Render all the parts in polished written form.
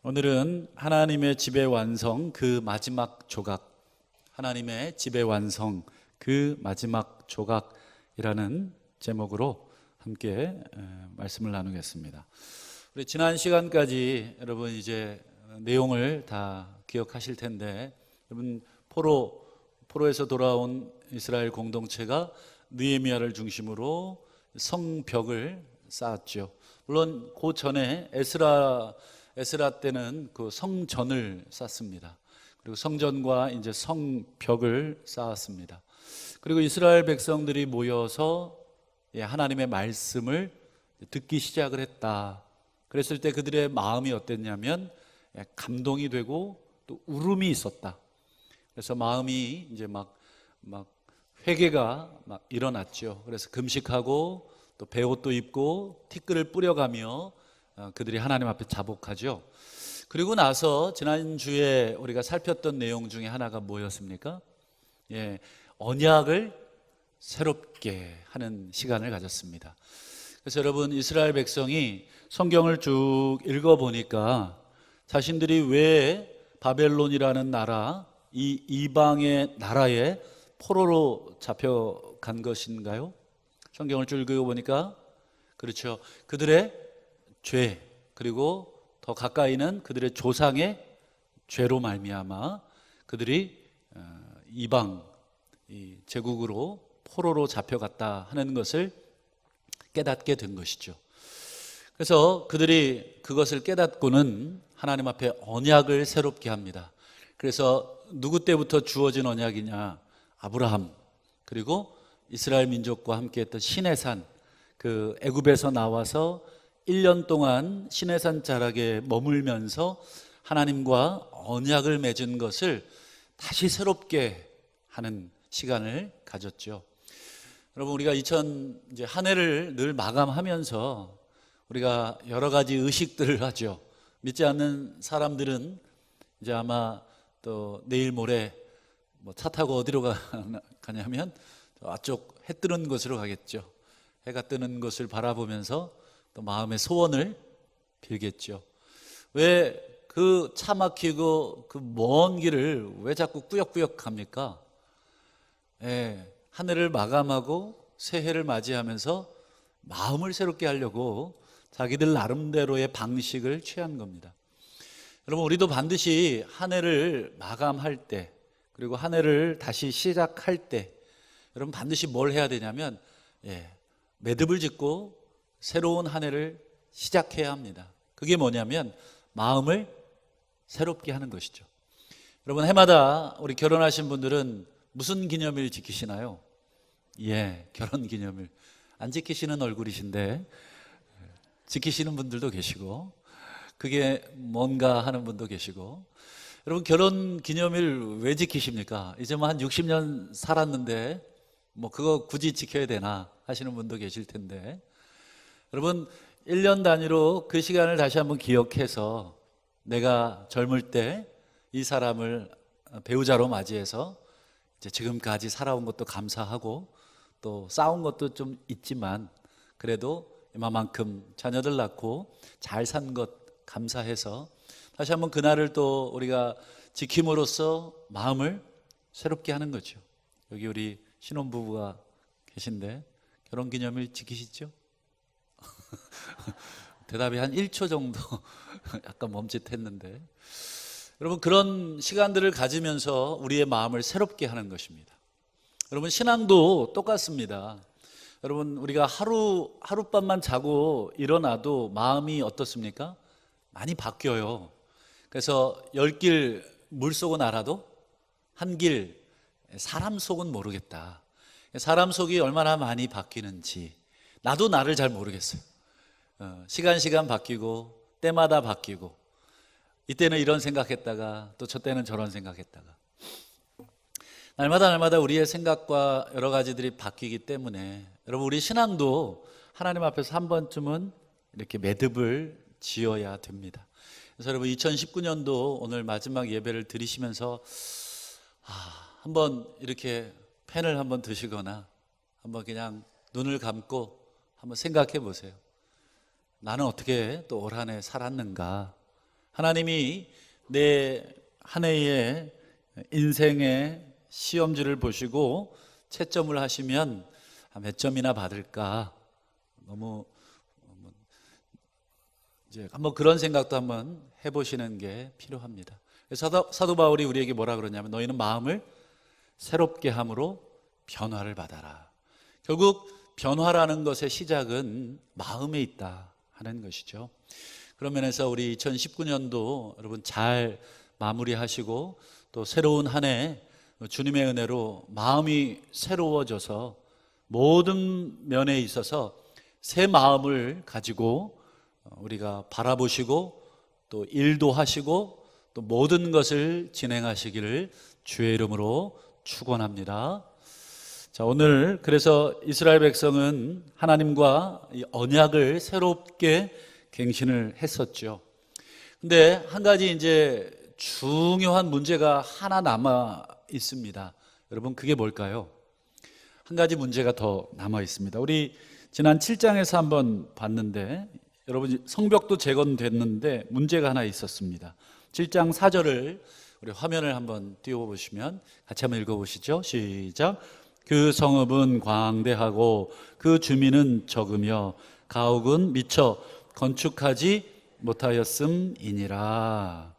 오늘은 하나님의 집의 완성 그 마지막 조각, 하나님의 집의 완성 그 마지막 조각이라는 제목으로 함께 말씀을 나누겠습니다. 우리 지난 시간까지 여러분 이제 내용을 다 기억하실 텐데, 여러분 포로에서 돌아온 이스라엘 공동체가 느헤미야를 중심으로 성벽을 쌓았죠. 물론 그 전에 에스라 때는 그 성전을 쌓습니다. 그리고 성전과 이제 성벽을 쌓았습니다. 그리고 이스라엘 백성들이 모여서 하나님의 말씀을 듣기 시작을 했다. 그랬을 때 그들의 마음이 어땠냐면 감동이 되고 또 울음이 있었다. 그래서 마음이 이제 막 회개가 막 일어났죠. 그래서 금식하고 또 베옷도 입고 티끌을 뿌려가며 그들이 하나님 앞에 자복하죠. 그리고 나서 지난주에 우리가 살폈던 내용 중에 하나가 뭐였습니까? 언약을 새롭게 하는 시간을 가졌습니다. 그래서 여러분, 이스라엘 백성이 성경을 쭉 읽어보니까 자신들이 왜 바벨론이라는 나라, 이 이방의 나라에 포로로 잡혀간 것인가요? 성경을 쭉 읽어보니까 그렇죠. 그들의 죄, 그리고 더 가까이는 그들의 조상의 죄로 말미암아 그들이 이방 제국으로 포로로 잡혀갔다 하는 것을 깨닫게 된 것이죠. 그래서 그들이 그것을 깨닫고는 하나님 앞에 언약을 새롭게 합니다. 그래서 누구 때부터 주어진 언약이냐? 아브라함, 그리고 이스라엘 민족과 함께했던 시내산, 그 애굽에서 나와서 1년 동안 시내산 자락에 머물면서 하나님과 언약을 맺은 것을 다시 새롭게 하는 시간을 가졌죠. 여러분, 우리가 이제 한 해를 늘 마감하면서 우리가 여러 가지 의식들을 하죠. 믿지 않는 사람들은 이제 아마 또 내일 모레 차 타고 어디로 가냐면 저쪽 해 뜨는 곳으로 가겠죠. 해가 뜨는 것을 바라보면서 또 마음의 소원을 빌겠죠. 왜 그 차 막히고 그 먼 길을 왜 자꾸 꾸역꾸역 갑니까? 한 해를 마감하고 새해를 맞이하면서 마음을 새롭게 하려고 자기들 나름대로의 방식을 취한 겁니다. 여러분, 우리도 반드시 한 해를 마감할 때, 그리고 한 해를 다시 시작할 때 여러분 반드시 뭘 해야 되냐면 매듭을 짓고 새로운 한 해를 시작해야 합니다. 그게 뭐냐면 마음을 새롭게 하는 것이죠. 여러분, 해마다 우리 결혼하신 분들은 무슨 기념일 지키시나요? 결혼 기념일. 안 지키시는 얼굴이신데 지키시는 분들도 계시고, 그게 뭔가 하는 분도 계시고. 여러분, 결혼 기념일 왜 지키십니까? 이제 한 60년 살았는데 그거 굳이 지켜야 되나 하시는 분도 계실 텐데, 여러분, 1년 단위로 그 시간을 다시 한번 기억해서 내가 젊을 때 이 사람을 배우자로 맞이해서 이제 지금까지 살아온 것도 감사하고 또 싸운 것도 좀 있지만 그래도 이만큼 자녀들 낳고 잘 산 것 감사해서 다시 한번 그날을 또 우리가 지킴으로써 마음을 새롭게 하는 거죠. 여기 우리 신혼부부가 계신데 결혼기념일 지키시죠? 대답이 한 1초 정도 약간 멈칫했는데, 여러분, 그런 시간들을 가지면서 우리의 마음을 새롭게 하는 것입니다. 여러분, 신앙도 똑같습니다. 여러분, 우리가 하룻밤만 자고 일어나도 마음이 어떻습니까? 많이 바뀌어요. 그래서 10길 물속은 알아도 한 길 사람 속은 모르겠다. 사람 속이 얼마나 많이 바뀌는지 나도 나를 잘 모르겠어요. 시간 바뀌고 때마다 바뀌고, 이때는 이런 생각했다가 또 저 때는 저런 생각했다가, 날마다 우리의 생각과 여러 가지들이 바뀌기 때문에 여러분, 우리 신앙도 하나님 앞에서 한 번쯤은 이렇게 매듭을 지어야 됩니다. 그래서 여러분, 2019년도 오늘 마지막 예배를 드리시면서 한번 이렇게 펜을 한번 드시거나 한번 그냥 눈을 감고 한번 생각해 보세요. 나는 어떻게 또 올 한 해 살았는가? 하나님이 내 한 해의 인생의 시험지를 보시고 채점을 하시면 몇 점이나 받을까? 너무 이제 한번 그런 생각도 한번 해보시는 게 필요합니다. 사도 바울이 우리에게 뭐라 그러냐면 너희는 마음을 새롭게 함으로 변화를 받아라. 결국 변화라는 것의 시작은 마음에 있다 하는 것이죠. 그런 면에서 우리 2019년도 여러분 잘 마무리하시고 또 새로운 한 해 주님의 은혜로 마음이 새로워져서 모든 면에 있어서 새 마음을 가지고 우리가 바라보시고 또 일도 하시고 또 모든 것을 진행하시기를 주의 이름으로 축원합니다. 자, 오늘 그래서 이스라엘 백성은 하나님과 이 언약을 새롭게 갱신을 했었죠. 근데 한 가지 이제 중요한 문제가 하나 남아 있습니다. 여러분 그게 뭘까요? 한 가지 문제가 더 남아 있습니다. 우리 지난 7장에서 한번 봤는데 여러분 성벽도 재건됐는데 문제가 하나 있었습니다. 7장 4절을 우리 화면을 한번 띄워보시면 같이 한번 읽어보시죠. 시작. 그 성읍은 광대하고 그 주민은 적으며 가옥은 미처 건축하지 못하였음이니라.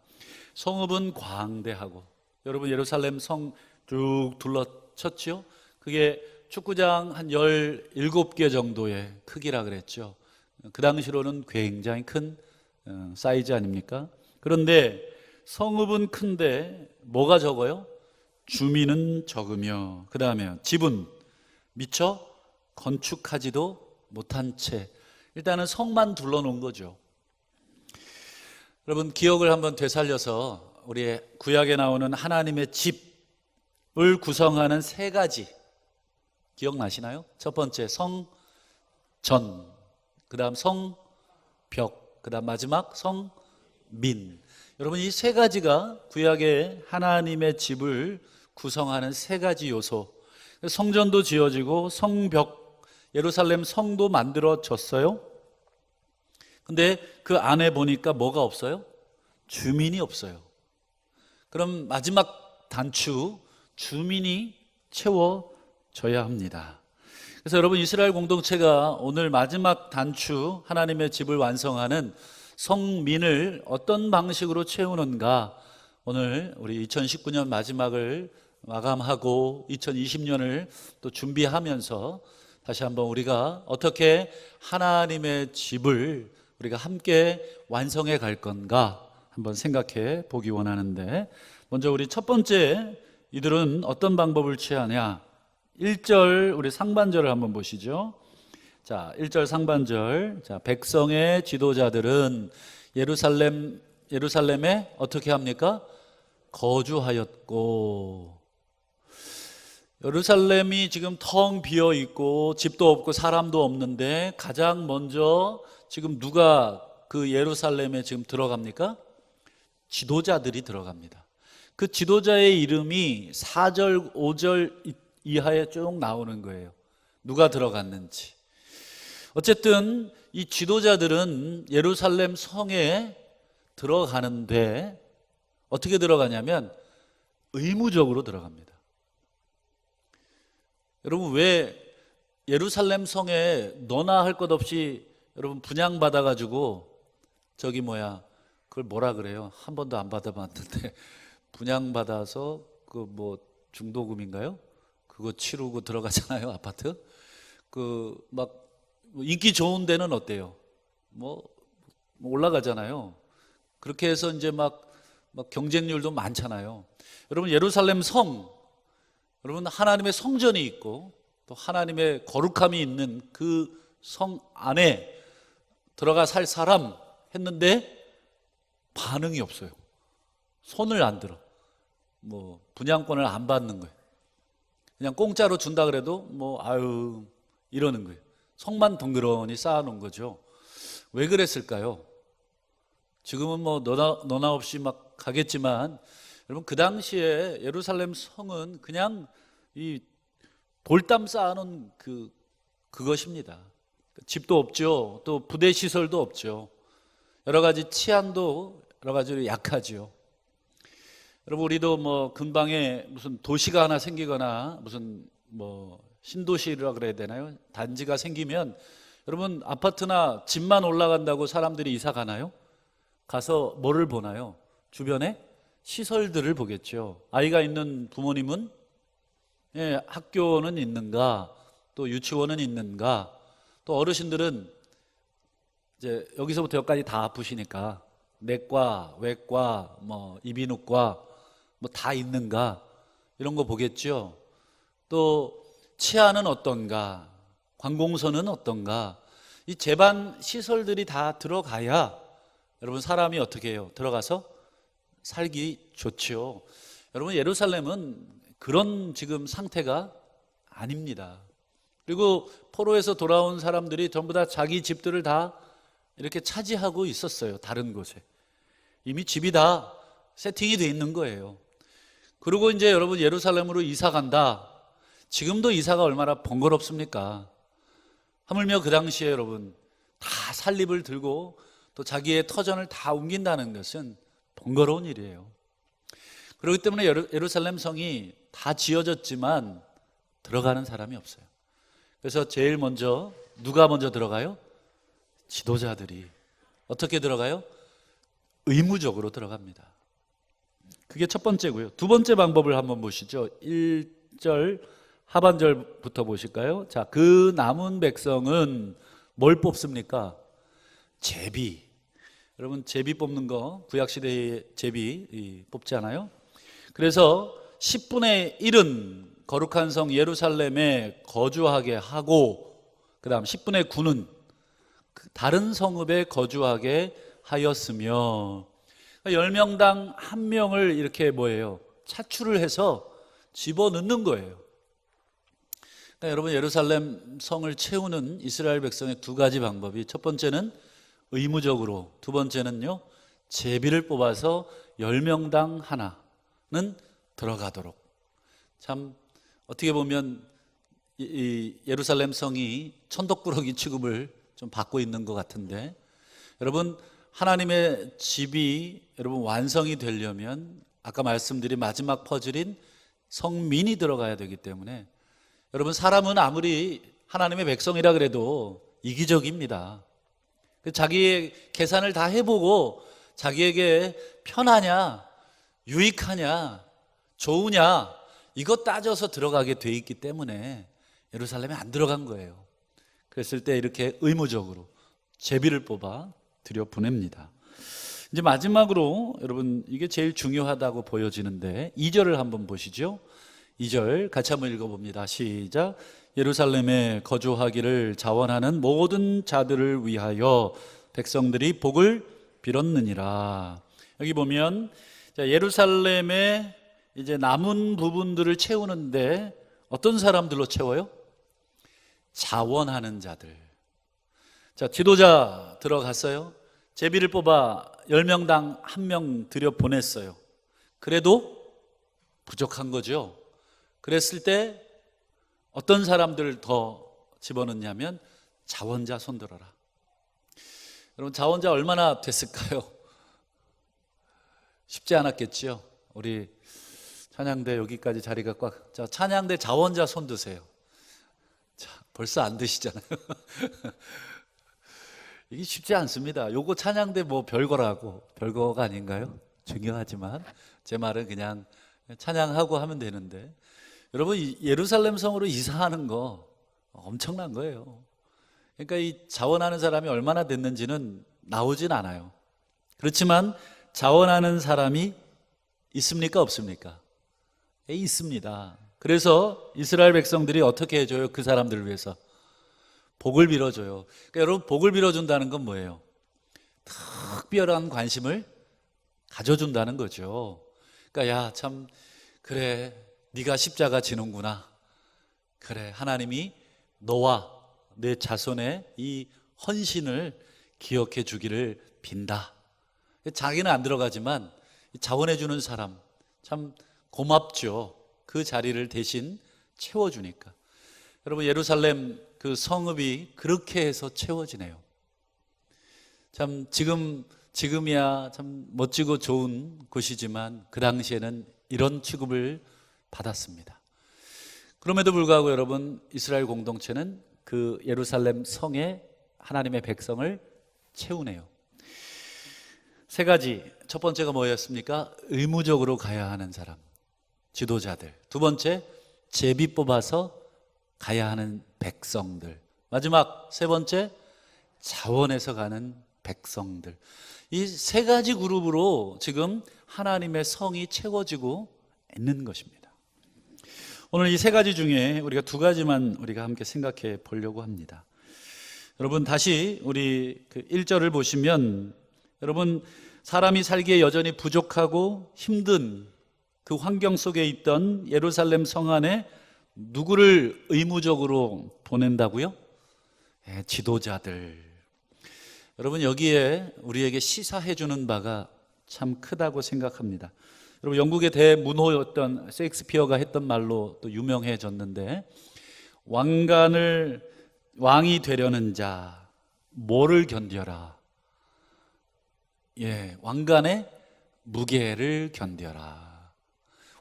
성읍은 광대하고, 여러분 예루살렘 성 쭉 둘러쳤죠. 그게 축구장 한 17개 정도의 크기라 그랬죠. 그 당시로는 굉장히 큰 사이즈 아닙니까? 그런데 성읍은 큰데 뭐가 적어요? 주민은 적으며, 그 다음에 집은 미처 건축하지도 못한 채, 일단은 성만 둘러놓은 거죠. 여러분 기억을 한번 되살려서 우리 구약에 나오는 하나님의 집을 구성하는 세 가지 기억나시나요? 첫 번째 성전, 그 다음 성벽, 그 다음 마지막 성민. 여러분 이 세 가지가 구약의 하나님의 집을 구성하는 세 가지 요소. 성전도 지어지고 성벽, 예루살렘 성도 만들어졌어요. 근데 그 안에 보니까 뭐가 없어요? 주민이 없어요. 그럼 마지막 단추, 주민이 채워져야 합니다. 그래서 여러분 이스라엘 공동체가 오늘 마지막 단추, 하나님의 집을 완성하는 성민을 어떤 방식으로 채우는가, 오늘 우리 2019년 마지막을 마감하고 2020년을 또 준비하면서 다시 한번 우리가 어떻게 하나님의 집을 우리가 함께 완성해 갈 건가 한번 생각해 보기 원하는데, 먼저 우리 첫 번째 이들은 어떤 방법을 취하냐, 1절 우리 상반절을 한번 보시죠. 자, 1절 상반절. 자, 백성의 지도자들은 예루살렘에 어떻게 합니까? 거주하였고. 예루살렘이 지금 텅 비어 있고 집도 없고 사람도 없는데 가장 먼저 지금 누가 그 예루살렘에 지금 들어갑니까? 지도자들이 들어갑니다. 그 지도자의 이름이 4절, 5절 이하에 쭉 나오는 거예요. 누가 들어갔는지. 어쨌든 이 지도자들은 예루살렘 성에 들어가는데 어떻게 들어가냐면 의무적으로 들어갑니다. 여러분 왜 예루살렘 성에 너나 할 것 없이 여러분 분양받아가지고 그걸 뭐라 그래요? 한 번도 안 받아봤는데 분양받아서 그 뭐 중도금인가요? 그거 치르고 들어가잖아요. 아파트. 막 인기 좋은 데는 어때요? 뭐 올라가잖아요. 그렇게 해서 이제 막 경쟁률도 많잖아요. 여러분 예루살렘 성, 여러분 하나님의 성전이 있고 또 하나님의 거룩함이 있는 그 성 안에 들어가 살 사람 했는데 반응이 없어요. 손을 안 들어. 분양권을 안 받는 거예요. 그냥 공짜로 준다 그래도 아유 이러는 거예요. 성만 덩그러니 쌓아놓은 거죠. 왜 그랬을까요? 지금은 너나 없이 막 가겠지만 여러분 그 당시에 예루살렘 성은 그냥 이 돌담 쌓아놓은 그것입니다. 집도 없죠. 또 부대 시설도 없죠. 여러 가지 치안도 여러 가지로 약하지요. 여러분, 우리도 뭐 근방에 무슨 도시가 하나 생기거나 무슨 뭐 신도시라 그래야 되나요? 단지가 생기면 여러분, 아파트나 집만 올라간다고 사람들이 이사 가나요? 가서 뭐를 보나요? 주변에 시설들을 보겠죠. 아이가 있는 부모님은 학교는 있는가, 또 유치원은 있는가, 또 어르신들은 이제 여기서부터 여기까지 다 아프시니까 내과, 외과, 뭐 이비인후과 뭐 다 있는가, 이런 거 보겠죠. 또 치아는 어떤가, 관공서는 어떤가, 이 제반 시설들이 다 들어가야 여러분 사람이 어떻게 해요? 들어가서 살기 좋죠. 여러분, 예루살렘은 그런 지금 상태가 아닙니다. 그리고 포로에서 돌아온 사람들이 전부 다 자기 집들을 다 이렇게 차지하고 있었어요. 다른 곳에 이미 집이 다 세팅이 돼 있는 거예요. 그리고 이제 여러분, 예루살렘으로 이사 간다. 지금도 이사가 얼마나 번거롭습니까? 하물며 그 당시에 여러분 다 살립을 들고 또 자기의 터전을 다 옮긴다는 것은 번거로운 일이에요. 그렇기 때문에 예루살렘 성이 다 지어졌지만 들어가는 사람이 없어요. 그래서 제일 먼저 누가 먼저 들어가요? 지도자들이. 어떻게 들어가요? 의무적으로 들어갑니다. 그게 첫 번째고요. 두 번째 방법을 한번 보시죠. 1절 하반절부터 보실까요? 자, 그 남은 백성은 뭘 뽑습니까? 제비. 여러분, 제비 뽑는 거 구약시대의 제비 뽑지 않아요? 그래서 10분의 1은 거룩한 성 예루살렘에 거주하게 하고, 그 다음 10분의 9는 다른 성읍에 거주하게 하였으며, 10명당 1명을 이렇게 뭐예요? 차출을 해서 집어넣는 거예요. 그러니까 여러분, 예루살렘 성을 채우는 이스라엘 백성의 두 가지 방법이, 첫 번째는 의무적으로, 두 번째는요 제비를 뽑아서 10명당 하나는 들어가도록. 참 어떻게 보면 이 예루살렘 성이 천덕꾸러기 취급을 좀 받고 있는 것 같은데, 여러분, 하나님의 집이 여러분 완성이 되려면 아까 말씀드린 마지막 퍼즐인 성민이 들어가야 되기 때문에, 여러분, 사람은 아무리 하나님의 백성이라 그래도 이기적입니다. 자기의 계산을 다 해보고 자기에게 편하냐, 유익하냐, 좋으냐, 이거 따져서 들어가게 돼 있기 때문에 예루살렘에 안 들어간 거예요. 그랬을 때 이렇게 의무적으로 제비를 뽑아 들여보냅니다. 이제 마지막으로 여러분, 이게 제일 중요하다고 보여지는데 2절을 한번 보시죠. 2절 같이 한번 읽어봅니다. 시작. 예루살렘에 거주하기를 자원하는 모든 자들을 위하여 백성들이 복을 빌었느니라. 여기 보면 예루살렘에 이제 남은 부분들을 채우는데 어떤 사람들로 채워요? 자원하는 자들. 자, 지도자 들어갔어요. 제비를 뽑아 10명당 1명 들여 보냈어요. 그래도 부족한 거죠. 그랬을 때 어떤 사람들을 더 집어넣냐면 자원자 손들어라. 여러분, 자원자 얼마나 됐을까요? 쉽지 않았겠죠. 우리 찬양대 여기까지 자리가 꽉. 자, 찬양대 자원자 손 드세요. 자, 벌써 안 드시잖아요. 이게 쉽지 않습니다. 요거 찬양대 뭐 별거라고. 별거가 아닌가요? 중요하지만 제 말은 그냥 찬양하고 하면 되는데, 여러분, 예루살렘 성으로 이사하는 거 엄청난 거예요. 그러니까 이 자원하는 사람이 얼마나 됐는지는 나오진 않아요. 그렇지만 자원하는 사람이 있습니까, 없습니까? 있습니다. 그래서 이스라엘 백성들이 어떻게 해줘요? 그 사람들을 위해서 복을 빌어줘요. 그러니까 여러분, 복을 빌어준다는 건 뭐예요? 특별한 관심을 가져준다는 거죠. 그러니까 야, 참 그래, 네가 십자가 지는구나. 그래, 하나님이 너와 내 자손의 이 헌신을 기억해 주기를 빈다. 자기는 안 들어가지만 자원해 주는 사람 참 고맙죠. 그 자리를 대신 채워주니까. 여러분, 예루살렘 그 성읍이 그렇게 해서 채워지네요. 참 지금 지금이야 참 멋지고 좋은 곳이지만 그 당시에는 이런 취급을 받았습니다. 그럼에도 불구하고 여러분, 이스라엘 공동체는 그 예루살렘 성에 하나님의 백성을 채우네요. 세 가지. 첫 번째가 뭐였습니까? 의무적으로 가야 하는 사람, 지도자들. 두 번째, 제비 뽑아서 가야 하는 백성들. 마지막 세 번째, 자원해서 가는 백성들. 이 세 가지 그룹으로 지금 하나님의 성이 채워지고 있는 것입니다. 오늘 이 세 가지 중에 우리가 두 가지만 우리가 함께 생각해 보려고 합니다. 여러분, 다시 우리 그 1절을 보시면, 여러분, 사람이 살기에 여전히 부족하고 힘든 그 환경 속에 있던 예루살렘 성 안에 누구를 의무적으로 보낸다고요? 지도자들. 여러분, 여기에 우리에게 시사해 주는 바가 참 크다고 생각합니다. 여러분, 영국의 대문호였던 셰익스피어가 했던 말로 또 유명해졌는데, 왕이 되려는 자, 뭐를 견뎌라? 왕관의 무게를 견뎌라.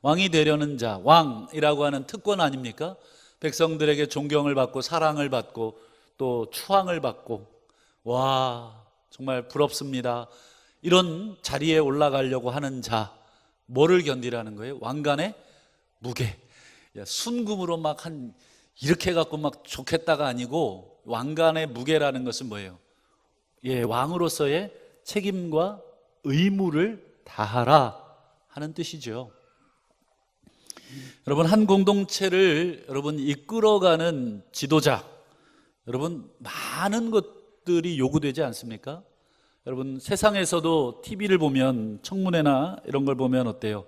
왕이 되려는 자, 왕이라고 하는 특권 아닙니까? 백성들에게 존경을 받고 사랑을 받고 또 추앙을 받고, 와, 정말 부럽습니다. 이런 자리에 올라가려고 하는 자, 뭐를 견디라는 거예요? 왕관의 무게. 순금으로 막 이렇게 갖고 막 좋겠다가 아니고, 왕관의 무게라는 것은 뭐예요? 왕으로서의 책임과 의무를 다하라 하는 뜻이죠. 여러분, 한 공동체를 이끌어가는 지도자, 여러분, 많은 것들이 요구되지 않습니까? 여러분, 세상에서도 TV를 보면, 청문회나 이런 걸 보면 어때요?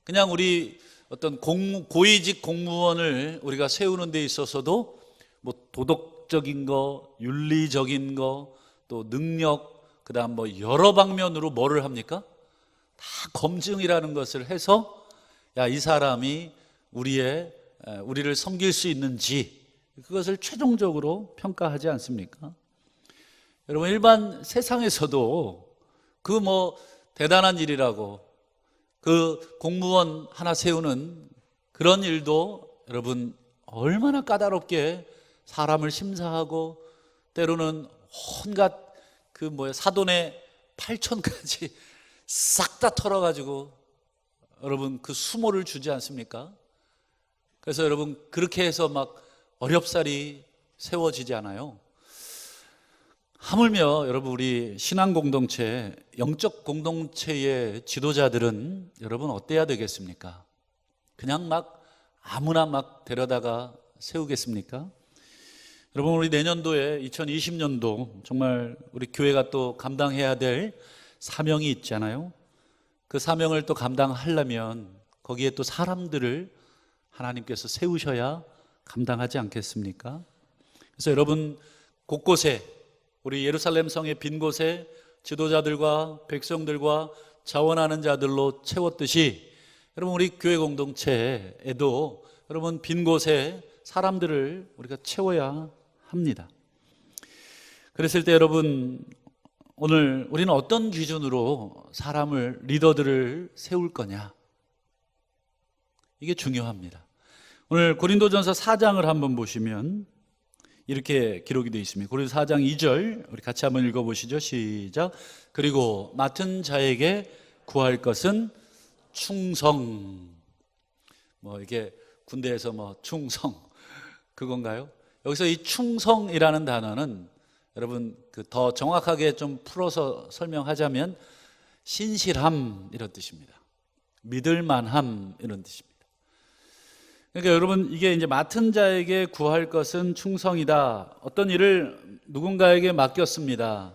그냥 우리 어떤 고위직 공무원을 우리가 세우는 데 있어서도 뭐 도덕적인 거, 윤리적인 거, 또 능력, 그 다음 뭐 여러 방면으로 뭐를 합니까? 다 검증이라는 것을 해서, 이 사람이 우리를 섬길 수 있는지, 그것을 최종적으로 평가하지 않습니까? 여러분, 일반 세상에서도 그 뭐 대단한 일이라고 그 공무원 하나 세우는 그런 일도 여러분 얼마나 까다롭게 사람을 심사하고, 때로는 온갖 사돈의 8촌까지 싹 다 털어가지고 여러분 그 수모를 주지 않습니까? 그래서 여러분, 그렇게 해서 막 어렵사리 세워지지 않아요. 하물며 여러분, 우리 신앙 공동체, 영적 공동체의 지도자들은 여러분 어때야 되겠습니까? 그냥 막 아무나 막 데려다가 세우겠습니까? 여러분, 우리 내년도에 2020년도 정말 우리 교회가 또 감당해야 될 사명이 있잖아요. 그 사명을 또 감당하려면 거기에 또 사람들을 하나님께서 세우셔야 감당하지 않겠습니까? 그래서 여러분, 곳곳에, 우리 예루살렘 성의 빈 곳에 지도자들과 백성들과 자원하는 자들로 채웠듯이, 여러분, 우리 교회 공동체에도 여러분 빈 곳에 사람들을 우리가 채워야 합니다. 그랬을 때 여러분, 오늘 우리는 어떤 기준으로 리더들을 세울 거냐, 이게 중요합니다. 오늘 고린도전서 4장을 한번 보시면 이렇게 기록이 되어 있습니다. 고린도 4장 2절 우리 같이 한번 읽어보시죠. 시작. 그리고 맡은 자에게 구할 것은 충성. 이게 군대에서 충성 그건가요? 여기서 이 충성이라는 단어는 여러분 더 정확하게 좀 풀어서 설명하자면 신실함 이런 뜻입니다. 믿을만함 이런 뜻입니다. 그러니까 여러분, 이게 이제 맡은 자에게 구할 것은 충성이다. 어떤 일을 누군가에게 맡겼습니다.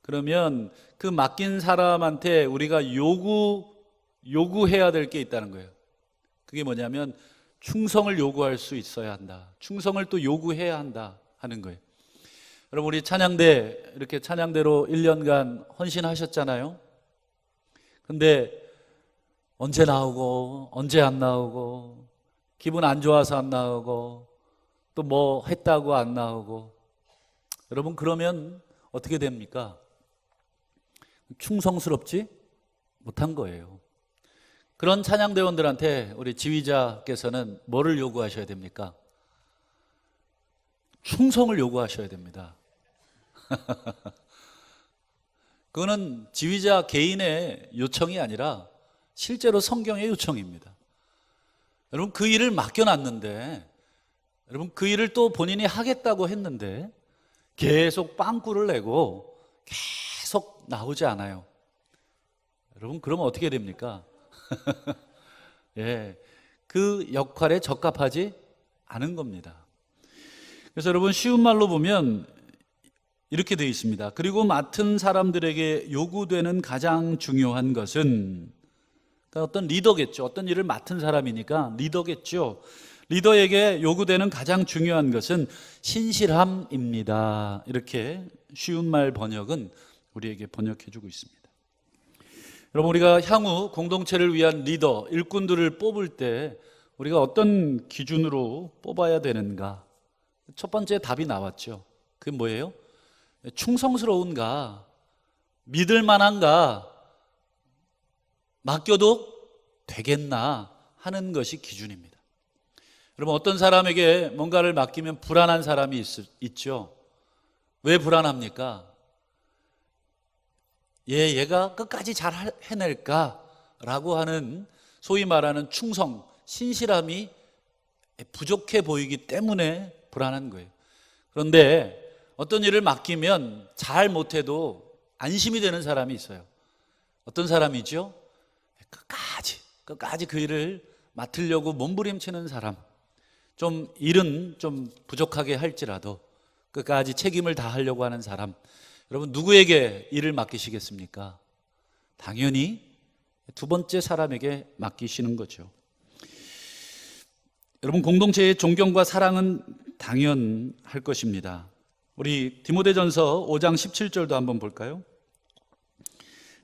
그러면 그 맡긴 사람한테 우리가 요구해야 될 게 있다는 거예요. 그게 뭐냐면 충성을 요구할 수 있어야 한다. 충성을 또 요구해야 한다 하는 거예요. 여러분, 우리 찬양대, 이렇게 찬양대로 1년간 헌신하셨잖아요. 근데 언제 나오고 언제 안 나오고, 기분 안 좋아서 안 나오고, 또 뭐 했다고 안 나오고, 여러분, 그러면 어떻게 됩니까? 충성스럽지 못한 거예요. 그런 찬양대원들한테 우리 지휘자께서는 뭐를 요구하셔야 됩니까? 충성을 요구하셔야 됩니다. 그거는 지휘자 개인의 요청이 아니라 실제로 성경의 요청입니다. 여러분, 그 일을 맡겨놨는데, 여러분, 그 일을 또 본인이 하겠다고 했는데 계속 빵꾸를 내고 계속 나오지 않아요. 여러분, 그러면 어떻게 됩니까? 예, 그 역할에 적합하지 않은 겁니다. 그래서 여러분, 쉬운 말로 보면 이렇게 되어 있습니다. 그리고 맡은 사람들에게 요구되는 가장 중요한 것은, 그러니까 어떤 리더겠죠. 어떤 일을 맡은 사람이니까 리더겠죠. 리더에게 요구되는 가장 중요한 것은 신실함입니다. 이렇게 쉬운 말 번역은 우리에게 번역해 주고 있습니다. 여러분, 우리가 향후 공동체를 위한 리더, 일꾼들을 뽑을 때 우리가 어떤 기준으로 뽑아야 되는가? 첫 번째 답이 나왔죠. 그게 뭐예요? 충성스러운가? 믿을 만한가? 맡겨도 되겠나 하는 것이 기준입니다. 여러분, 어떤 사람에게 뭔가를 맡기면 불안한 사람이 있죠. 왜 불안합니까? 얘가 끝까지 잘 해낼까라고 하는 소위 말하는 충성, 신실함이 부족해 보이기 때문에 불안한 거예요. 그런데 어떤 일을 맡기면 잘 못해도 안심이 되는 사람이 있어요. 어떤 사람이죠? 끝까지 그 일을 맡으려고 몸부림치는 사람. 좀 일은 좀 부족하게 할지라도 끝까지 책임을 다하려고 하는 사람. 여러분, 누구에게 일을 맡기시겠습니까? 당연히 두 번째 사람에게 맡기시는 거죠. 여러분, 공동체의 존경과 사랑은 당연할 것입니다. 우리 디모데전서 5장 17절도 한번 볼까요?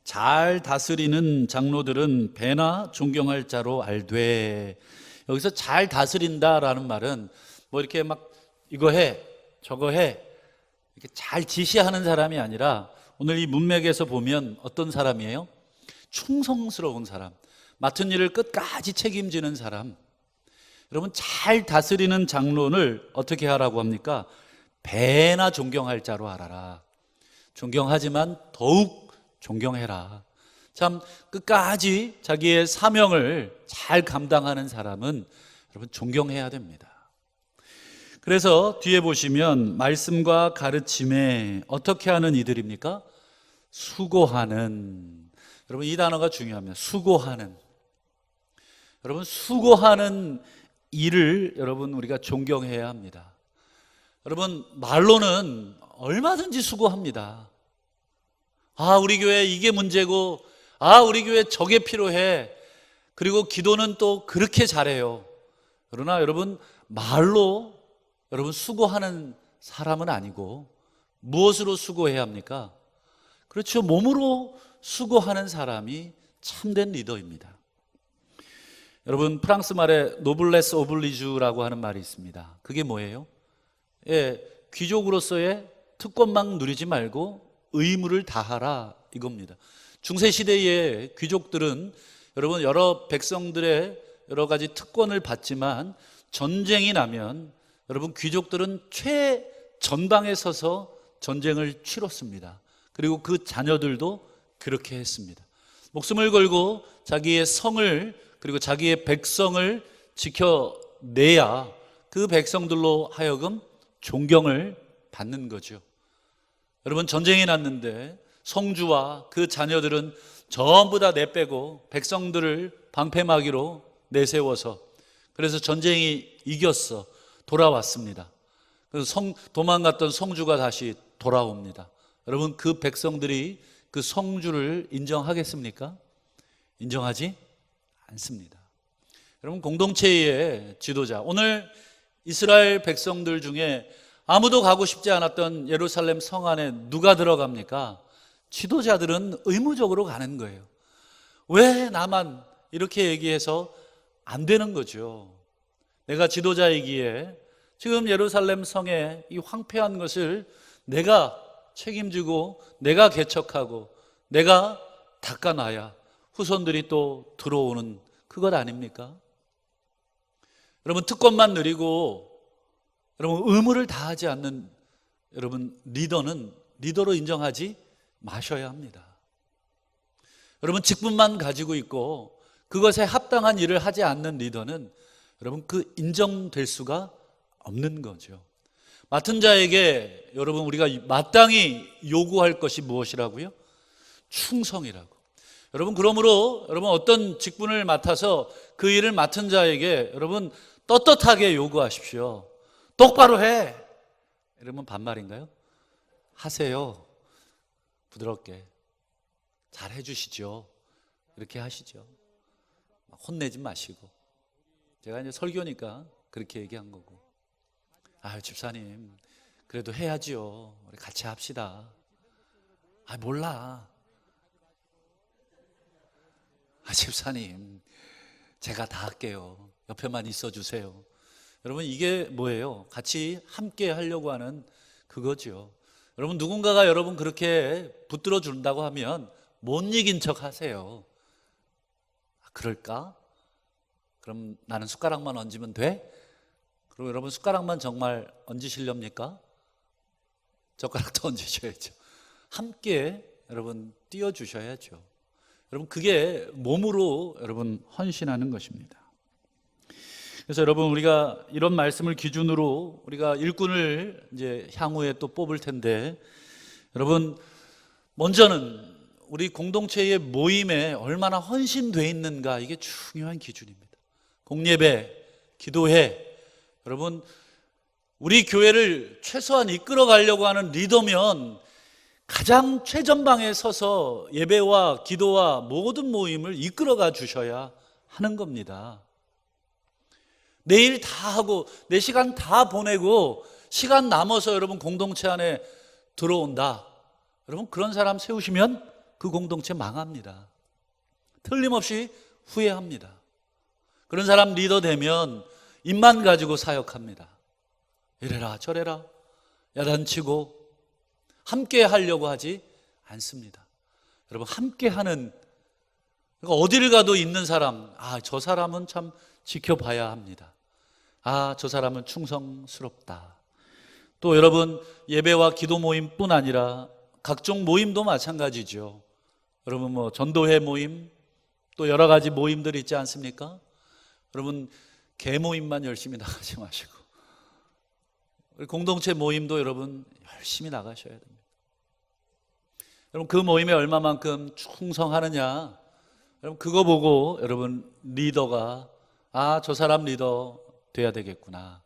잘 다스리는 장로들은 배나 존경할 자로 알되. 여기서 잘 다스린다라는 말은 뭐 이렇게 막 이거 해 저거 해 이렇게 잘 지시하는 사람이 아니라, 오늘 이 문맥에서 보면 어떤 사람이에요? 충성스러운 사람, 맡은 일을 끝까지 책임지는 사람. 여러분, 잘 다스리는 장로를 어떻게 하라고 합니까? 배나 존경할 자로 알아라. 존경하지만 더욱 존경해라. 참, 끝까지 자기의 사명을 잘 감당하는 사람은 여러분 존경해야 됩니다. 그래서 뒤에 보시면 말씀과 가르침에 어떻게 하는 이들입니까? 수고하는. 여러분, 이 단어가 중요합니다. 수고하는. 여러분, 수고하는 일을 여러분 우리가 존경해야 합니다. 여러분, 말로는 얼마든지 수고합니다. 우리 교회 이게 문제고, 우리 교회 저게 필요해. 그리고 기도는 또 그렇게 잘해요. 그러나 여러분, 말로 여러분 수고하는 사람은 아니고 무엇으로 수고해야 합니까? 그렇죠. 몸으로 수고하는 사람이 참된 리더입니다. 여러분, 프랑스 말에 노블레스 오블리주라고 하는 말이 있습니다. 그게 뭐예요? 귀족으로서의 특권만 누리지 말고 의무를 다하라, 이겁니다. 중세시대의 귀족들은 여러분 여러 백성들의 여러 가지 특권을 받지만 전쟁이 나면 여러분 귀족들은 최전방에 서서 전쟁을 치렀습니다. 그리고 그 자녀들도 그렇게 했습니다. 목숨을 걸고 자기의 성을 그리고 자기의 백성을 지켜내야 그 백성들로 하여금 존경을 받는 거죠. 여러분, 전쟁이 났는데 성주와 그 자녀들은 전부 다 내빼고 백성들을 방패막이로 내세워서, 그래서 전쟁이 이겼어. 돌아왔습니다. 그래서 도망갔던 성주가 다시 돌아옵니다. 여러분, 그 백성들이 그 성주를 인정하겠습니까? 인정하지 않습니다. 여러분, 공동체의 지도자, 오늘 이스라엘 백성들 중에 아무도 가고 싶지 않았던 예루살렘 성 안에 누가 들어갑니까? 지도자들은 의무적으로 가는 거예요. 왜 나만? 이렇게 얘기해서 안 되는 거죠. 내가 지도자이기에 지금 예루살렘 성의 이 황폐한 것을 내가 책임지고 내가 개척하고 내가 닦아놔야 후손들이 또 들어오는 그것 아닙니까? 여러분, 특권만 누리고 여러분 의무를 다하지 않는 여러분 리더는 리더로 인정하지 마셔야 합니다. 여러분, 직분만 가지고 있고 그것에 합당한 일을 하지 않는 리더는 여러분 그 인정될 수가 없는 거죠. 맡은 자에게 여러분 우리가 마땅히 요구할 것이 무엇이라고요? 충성이라고. 여러분, 그러므로 여러분 어떤 직분을 맡아서 그 일을 맡은 자에게 여러분 떳떳하게 요구하십시오. 똑바로 해. 이러면 반말인가요? 하세요. 부드럽게 잘 해주시죠. 이렇게 하시죠. 혼내지 마시고. 제가 이제 설교니까 그렇게 얘기한 거고. 아유, 집사님 그래도 해야지요. 우리 같이 합시다. 아, 몰라. 아, 집사님 제가 다 할게요. 옆에만 있어 주세요. 여러분, 이게 뭐예요? 같이 함께 하려고 하는 그거죠. 여러분, 누군가가 여러분 그렇게 붙들어 준다고 하면 못 이긴 척 하세요. 아, 그럴까? 그럼 나는 숟가락만 얹으면 돼? 그리고 여러분, 숟가락만 정말 얹으시렵니까? 젓가락도 얹으셔야죠. 함께 여러분 띄워주셔야죠. 여러분, 그게 몸으로 여러분 헌신하는 것입니다. 그래서 여러분, 우리가 이런 말씀을 기준으로 우리가 일꾼을 이제 향후에 또 뽑을 텐데, 여러분 먼저는 우리 공동체의 모임에 얼마나 헌신되어 있는가, 이게 중요한 기준입니다. 공예배, 기도회, 여러분 우리 교회를 최소한 이끌어 가려고 하는 리더면 가장 최전방에 서서 예배와 기도와 모든 모임을 이끌어가 주셔야 하는 겁니다. 내일 다 하고 내 시간 다 보내고 시간 남아서 여러분 공동체 안에 들어온다, 여러분 그런 사람 세우시면 그 공동체 망합니다. 틀림없이 후회합니다. 그런 사람 리더 되면 입만 가지고 사역합니다. 이래라 저래라 야단치고 함께 하려고 하지 않습니다. 여러분, 함께 하는, 그러니까 어디를 가도 있는 사람, 아, 저 사람은 참 지켜봐야 합니다. 아, 저 사람은 충성스럽다. 또 여러분, 예배와 기도 모임뿐 아니라 각종 모임도 마찬가지죠. 여러분, 뭐 전도회 모임, 또 여러 가지 모임들이 있지 않습니까? 여러분, 개 모임만 열심히 나가지 마시고 공동체 모임도 여러분 열심히 나가셔야 됩니다. 여러분, 그 모임에 얼마만큼 충성하느냐, 여러분 그거 보고 여러분 리더가, 아, 저 사람 리더 돼야 되겠구나.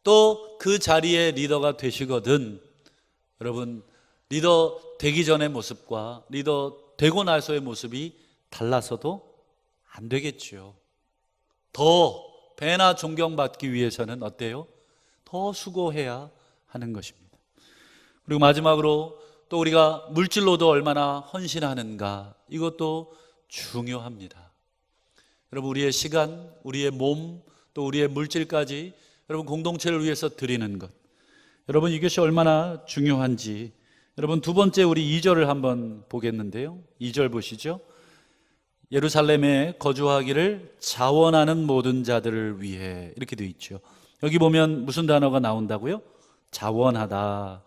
또 그 자리에 리더가 되시거든 여러분 리더 되기 전의 모습과 리더 되고 나서의 모습이 달라서도 안 되겠죠. 더 배나 존경받기 위해서는 어때요? 더 수고해야 하는 것입니다. 그리고 마지막으로 또 우리가 물질로도 얼마나 헌신하는가, 이것도 중요합니다. 여러분, 우리의 시간, 우리의 몸, 또 우리의 물질까지 여러분 공동체를 위해서 드리는 것, 여러분 이것이 얼마나 중요한지, 여러분 두 번째 우리 2절을 한번 보겠는데요. 2절 보시죠. 예루살렘에 거주하기를 자원하는 모든 자들을 위해, 이렇게 되어 있죠. 여기 보면 무슨 단어가 나온다고요? 자원하다.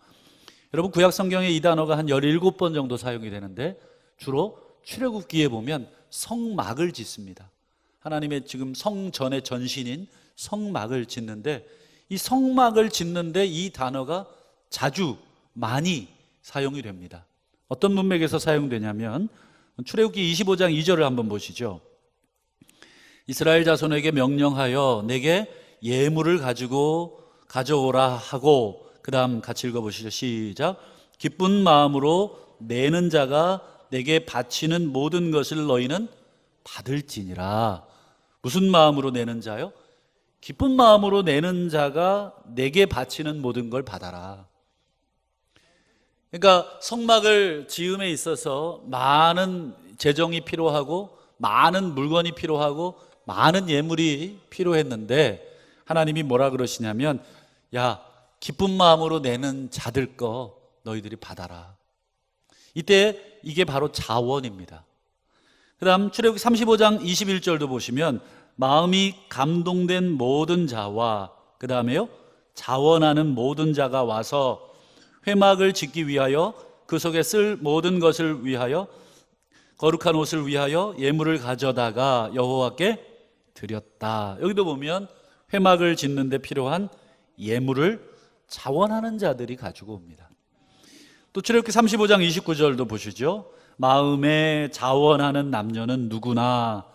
여러분, 구약 성경에 이 단어가 한 17번 정도 사용이 되는데 주로 출애굽기에 보면 성막을 짓습니다. 하나님의 지금 성전의 전신인 성막을 짓는데, 이 성막을 짓는데 이 단어가 자주 많이 사용이 됩니다. 어떤 문맥에서 사용되냐면 출애굽기 25장 2절을 한번 보시죠. 이스라엘 자손에게 명령하여 내게 예물을 가져오라 하고, 그 다음 같이 읽어보시죠. 시작. 기쁜 마음으로 내는 자가 내게 바치는 모든 것을 너희는 받을지니라. 무슨 마음으로 내는 자요? 기쁜 마음으로 내는 자가 내게 바치는 모든 걸 받아라. 그러니까 성막을 지음에 있어서 많은 재정이 필요하고 많은 물건이 필요하고 많은 예물이 필요했는데, 하나님이 뭐라 그러시냐면, 야, 기쁜 마음으로 내는 자들 거 너희들이 받아라. 이때 이게 바로 자원입니다. 그 다음 출애굽기 35장 21절도 보시면 마음이 감동된 모든 자와 그 다음에요 자원하는 모든 자가 와서 회막을 짓기 위하여 그 속에 쓸 모든 것을 위하여 거룩한 옷을 위하여 예물을 가져다가 여호와께 드렸다. 여기도 보면 회막을 짓는 데 필요한 예물을 자원하는 자들이 가지고 옵니다. 또 출애굽기 35장 29절도 보시죠. 마음에 자원하는 남녀는 누구나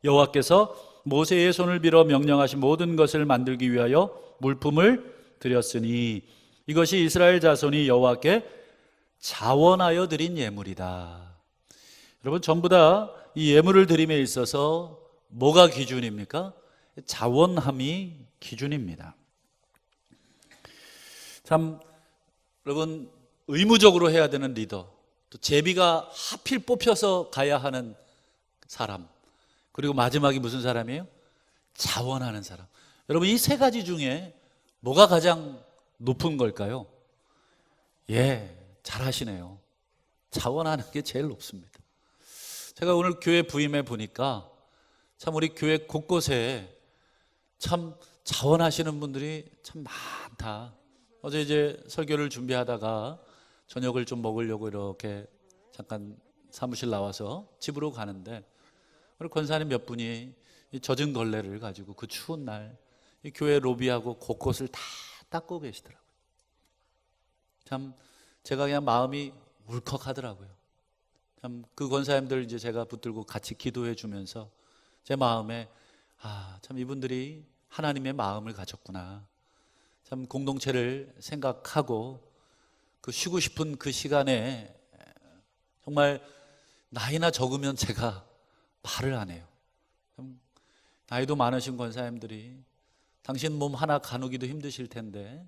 여호와께서 모세의 손을 빌어 명령하신 모든 것을 만들기 위하여 물품을 드렸으니 이것이 이스라엘 자손이 여호와께 자원하여 드린 예물이다. 여러분, 전부 다 이 예물을 드림에 있어서 뭐가 기준입니까? 자원함이 기준입니다. 참 여러분, 의무적으로 해야 되는 리더, 또 제비가 하필 뽑혀서 가야 하는 사람, 그리고 마지막이 무슨 사람이에요? 자원하는 사람. 여러분, 이 세 가지 중에 뭐가 가장 높은 걸까요? 잘 하시네요. 자원하는 게 제일 높습니다. 제가 오늘 교회 부임해 보니까 참 우리 교회 곳곳에 참 자원하시는 분들이 참 많다. 어제 이제 설교를 준비하다가 저녁을 좀 먹으려고 이렇게 잠깐 사무실 나와서 집으로 가는데 우리 권사님 몇 분이 이 젖은 걸레를 가지고 그 추운 날 이 교회 로비하고 곳곳을 다 닦고 계시더라고요. 참 제가 그냥 마음이 울컥하더라고요. 참 그 권사님들 이제 제가 붙들고 같이 기도해 주면서 제 마음에 참 이분들이 하나님의 마음을 가졌구나. 참 공동체를 생각하고 그 쉬고 싶은 그 시간에 정말 나이나 적으면 제가 말을 안 해요. 나이도 많으신 권사님들이 당신 몸 하나 가누기도 힘드실 텐데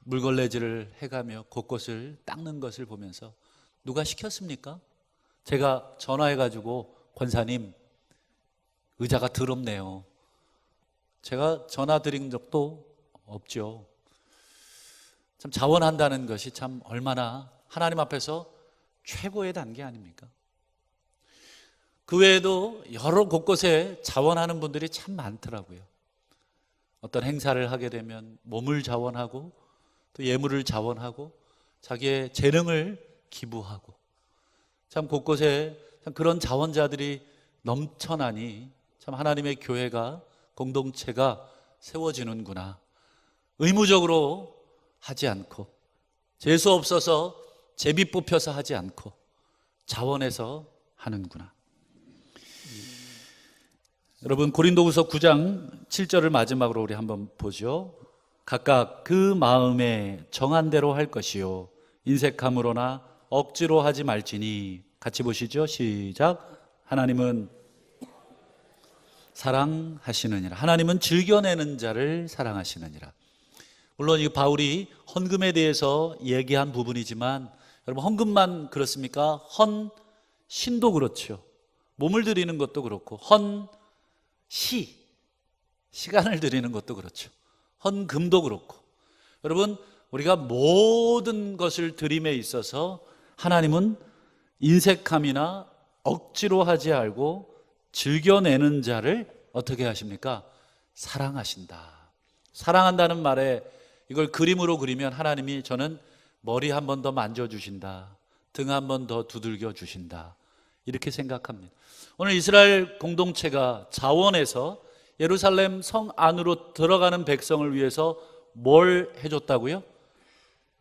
물걸레질을 해가며 곳곳을 닦는 것을 보면서 누가 시켰습니까? 제가 전화해가지고 권사님 의자가 더럽네요. 제가 전화 드린 적도 없죠. 참 자원한다는 것이 참 얼마나 하나님 앞에서 최고의 단계 아닙니까? 그 외에도 여러 곳곳에 자원하는 분들이 참 많더라고요. 어떤 행사를 하게 되면 몸을 자원하고 또 예물을 자원하고 자기의 재능을 기부하고 참 곳곳에 참 그런 자원자들이 넘쳐나니 참 하나님의 교회가 공동체가 세워지는구나. 의무적으로 하지 않고 재수 없어서 제비 뽑혀서 하지 않고 자원해서 하는구나. 여러분, 고린도후서 9장 7절을 마지막으로 우리 한번 보죠. 각각 그 마음에 정한 대로 할 것이요 인색함으로나 억지로 하지 말지니. 같이 보시죠. 시작. 하나님은 사랑하시느니라. 하나님은 즐겨내는 자를 사랑하시느니라. 물론 이 바울이 헌금에 대해서 얘기한 부분이지만 여러분, 헌금만 그렇습니까? 헌신도 그렇죠. 몸을 드리는 것도 그렇고 시간을 드리는 것도 그렇죠. 헌금도 그렇고. 여러분, 우리가 모든 것을 드림에 있어서 하나님은 인색함이나 억지로 하지 말고 즐겨내는 자를 어떻게 하십니까? 사랑하신다. 사랑한다는 말에 이걸 그림으로 그리면 하나님이 저는 머리 한 번 더 만져주신다, 등 한 번 더 두들겨 주신다, 이렇게 생각합니다. 오늘 이스라엘 공동체가 자원해서 예루살렘 성 안으로 들어가는 백성을 위해서 뭘 해줬다고요?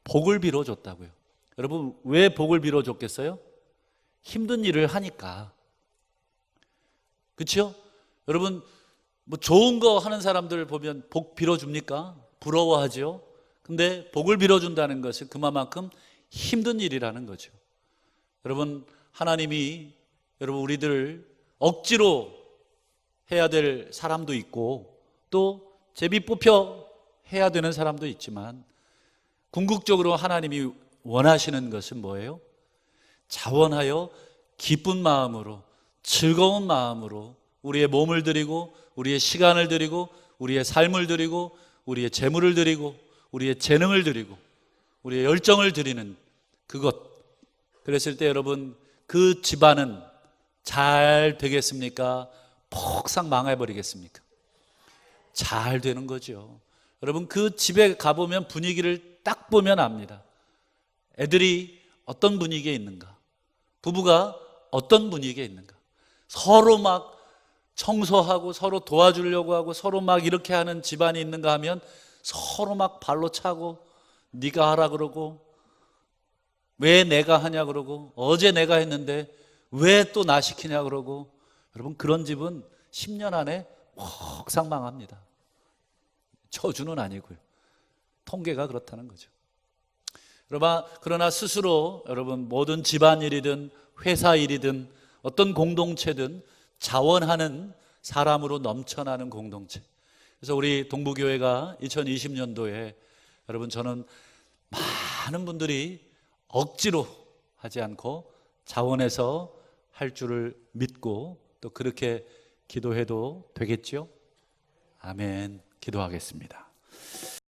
복을 빌어줬다고요. 여러분, 왜 복을 빌어줬겠어요? 힘든 일을 하니까. 그렇죠? 여러분, 뭐 좋은 거 하는 사람들 보면 복 빌어줍니까? 부러워하죠. 근데 복을 빌어준다는 것은 그만큼 힘든 일이라는 거죠. 여러분, 하나님이 여러분 우리들을 억지로 해야 될 사람도 있고 또 제비 뽑혀 해야 되는 사람도 있지만 궁극적으로 하나님이 원하시는 것은 뭐예요? 자원하여 기쁜 마음으로, 즐거운 마음으로 우리의 몸을 드리고 우리의 시간을 드리고 우리의 삶을 드리고 우리의 재물을 드리고 우리의 재능을 드리고 우리의 열정을 드리는 그것, 그랬을 때 여러분, 그 집안은 잘 되겠습니까? 폭삭 망해버리겠습니까? 잘 되는 거죠. 여러분, 그 집에 가보면 분위기를 딱 보면 압니다. 애들이 어떤 분위기에 있는가, 부부가 어떤 분위기에 있는가, 서로 막 청소하고 서로 도와주려고 하고 서로 막 이렇게 하는 집안이 있는가 하면 서로 막 발로 차고 네가 하라 그러고 왜 내가 하냐 그러고 어제 내가 했는데 왜 또 나 시키냐 그러고. 여러분, 그런 집은 10년 안에 확 망합니다. 저주는 아니고요, 통계가 그렇다는 거죠. 여러분, 그러나 스스로 여러분 모든 집안일이든 회사 일이든 어떤 공동체든 자원하는 사람으로 넘쳐나는 공동체. 그래서 우리 동부교회가 2020년도에 여러분, 저는 많은 분들이 억지로 하지 않고 자원해서 할 줄을 믿고 또 그렇게 기도해도 되겠죠? 아멘. 기도하겠습니다.